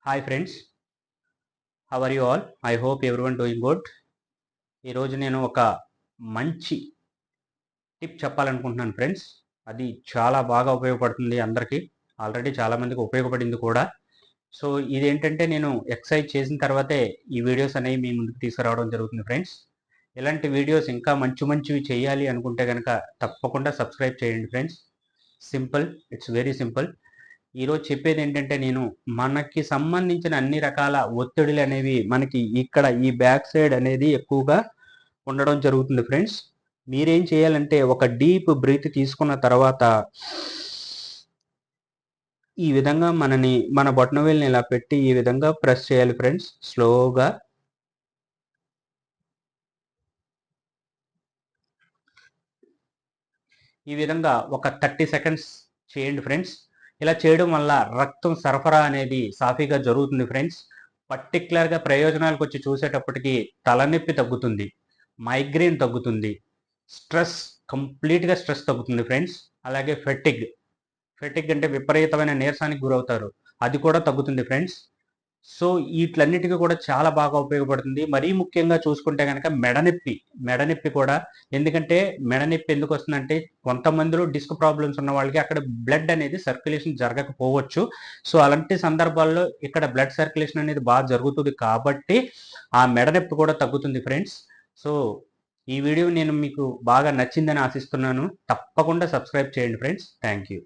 Hi friends, how are you all? I hope everyone doing good. ఈరోజు నేను ఒక మంచి టిప్ చెప్పాలనుకుంటున్నాను ఫ్రెండ్స్. అది చాలా బాగా ఉపయోగపడుతుంది అందరికీ. ఆల్రెడీ చాలామందికి ఉపయోగపడింది కూడా. సో ఇదేంటంటే నేను ఎక్సర్సైజ్ చేసిన తర్వాతే ఈ వీడియోస్ అనేవి మీ ముందుకు తీసుకురావడం జరుగుతుంది ఫ్రెండ్స్. ఇలాంటి వీడియోస్ ఇంకా మంచివి చేయాలి అనుకుంటే కనుక తప్పకుండా సబ్స్క్రైబ్ చేయండి friends. Simple, it's very simple. ఈరోజు చెప్పేది ఏంటంటే నేను మనకి సంబంధించిన అన్ని రకాల ఒత్తిడులు అనేవి మనకి ఇక్కడ ఈ బ్యాక్ సైడ్ అనేది ఎక్కువగా ఉండడం జరుగుతుంది ఫ్రెండ్స్. మీరేం చేయాలంటే ఒక డీప్ బ్రీత్ తీసుకున్న తర్వాత ఈ విధంగా మన బొటనవేలుని ఇలా పెట్టి ఈ విధంగా ప్రెస్ చేయాలి ఫ్రెండ్స్. స్లోగా ఈ విధంగా ఒక 30 సెకండ్స్ చేయండి ఫ్రెండ్స్. ఇలా చేయడం వల్ల రక్తం సరఫరా అనేది సాఫీగా జరుగుతుంది ఫ్రెండ్స్. పర్టికులర్గా ప్రయోజనాలకు వచ్చి చూసేటప్పటికి తలనొప్పి తగ్గుతుంది, మైగ్రేన్ తగ్గుతుంది, కంప్లీట్గా స్ట్రెస్ తగ్గుతుంది ఫ్రెండ్స్. అలాగే ఫెటిగ్ అంటే విపరీతమైన నీరసానికి గురవుతారు, అది కూడా తగ్గుతుంది ఫ్రెండ్స్. సో వీటిలన్నిటికీ కూడా చాలా బాగా ఉపయోగపడుతుంది. మరీ ముఖ్యంగా చూసుకుంటే కనుక మెడనొప్పి కూడా. ఎందుకంటే మెడనొప్పి ఎందుకు వస్తుందంటే కొంతమందిలో డిస్క్ ప్రాబ్లమ్స్ ఉన్న వాళ్ళకి అక్కడ బ్లడ్ అనేది సర్క్యులేషన్ జరగకపోవచ్చు. సో అలాంటి సందర్భాల్లో ఇక్కడ బ్లడ్ సర్క్యులేషన్ అనేది బాగా జరుగుతుంది కాబట్టి ఆ మెడనొప్పి కూడా తగ్గుతుంది ఫ్రెండ్స్. సో ఈ వీడియో నేను మీకు బాగా నచ్చిందని ఆశిస్తున్నాను. తప్పకుండా సబ్స్క్రైబ్ చేయండి ఫ్రెండ్స్. Thank you.